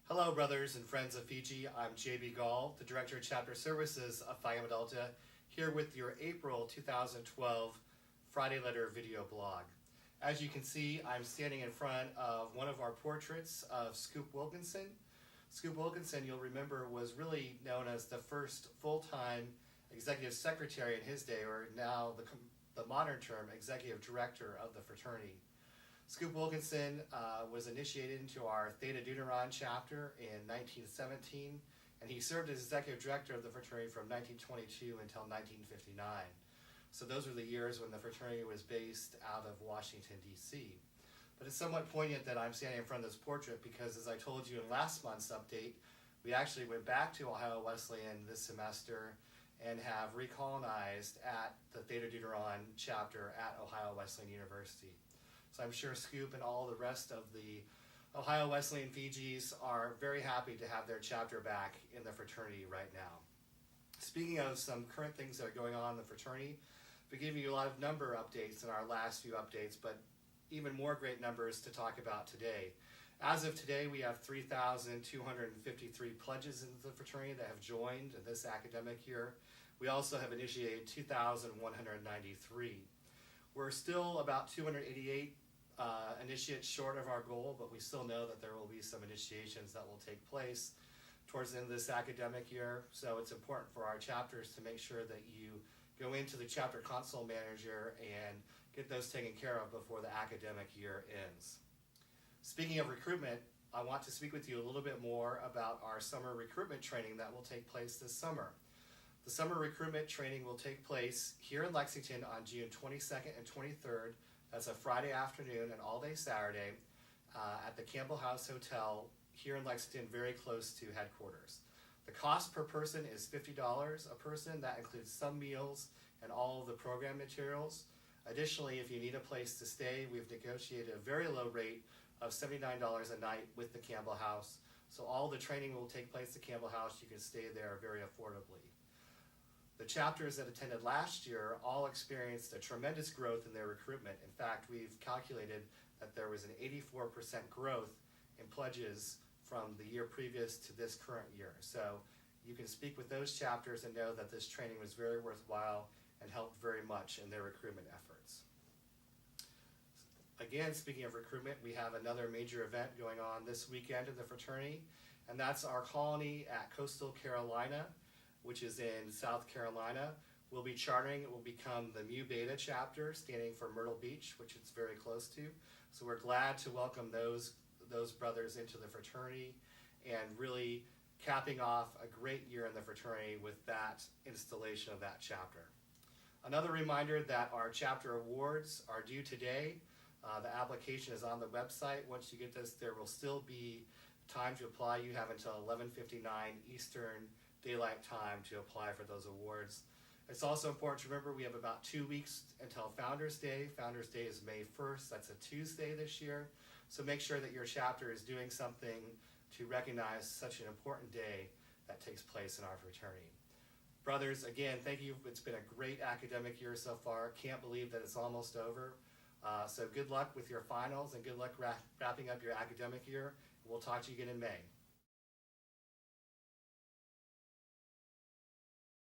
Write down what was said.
Hello, brothers and friends of Fiji. I'm J.B. Goll, the Director of Chapter Services of Phi Gamma Delta, here with your April 2012 Friday Letter video blog. As you can see, I'm standing in front of one of our portraits of Scoop Wilkinson. Scoop Wilkinson, you'll remember, was really known as the first full-time executive secretary in his day, or now the modern term, executive director of the fraternity. Scoop Wilkinson was initiated into our Theta Deuteron chapter in 1917, and he served as executive director of the fraternity from 1922 until 1959. So those were the years when the fraternity was based out of Washington, D.C. But it's somewhat poignant that I'm standing in front of this portrait because, as I told you in last month's update, we actually went back to Ohio Wesleyan this semester and have recolonized at the Theta Deuteron chapter at Ohio Wesleyan University. So I'm sure Scoop and all the rest of the Ohio Wesleyan Fijis are very happy to have their chapter back in the fraternity right now. Speaking of some current things that are going on in the fraternity, we're giving you a lot of number updates in our last few updates, but even more great numbers to talk about today. As of today, we have 3,253 pledges in the fraternity that have joined this academic year. We also have initiated 2,193. We're still about 288 initiates short of our goal, but we still know that there will be some initiations that will take place towards the end of this academic year. So it's important for our chapters to make sure that you go into the chapter console manager and get those taken care of before the academic year ends. Speaking of recruitment, I want to speak with you a little bit more about our summer recruitment training that will take place this summer. The summer recruitment training will take place here in Lexington on June 22nd and 23rd. That's a Friday afternoon and all-day Saturday at the Campbell House Hotel here in Lexington, very close to headquarters. The cost per person is $50 a person. That includes some meals and all of the program materials. Additionally, if you need a place to stay, we've negotiated a very low rate of $79 a night with the Campbell House. So all the training will take place at Campbell House. You can stay there very affordably. The chapters that attended last year all experienced a tremendous growth in their recruitment. In fact, we've calculated that there was an 84% growth in pledges from the year previous to this current year. So you can speak with those chapters and know that this training was very worthwhile and helped very much in their recruitment efforts. Again, speaking of recruitment, we have another major event going on this weekend in the fraternity, and that's our colony at Coastal Carolina, which is in South Carolina. We'll be chartering. It will become the Mu Beta chapter, standing for Myrtle Beach, which it's very close to. So we're glad to welcome those brothers into the fraternity and really capping off a great year in the fraternity with that installation of that chapter. Another reminder that our chapter awards are due today. The application is on the website. Once you get this, there will still be time to apply. You have until 11:59 Eastern Daylight Time to apply for those awards. It's also important to remember we have about 2 weeks until Founders Day. Founders Day is May 1st. That's a Tuesday this year. So make sure that your chapter is doing something to recognize such an important day that takes place in our fraternity. Brothers, again, thank you. It's been a great academic year so far. Can't believe that it's almost over. So good luck with your finals and good luck wrapping up your academic year. We'll talk to you again in May.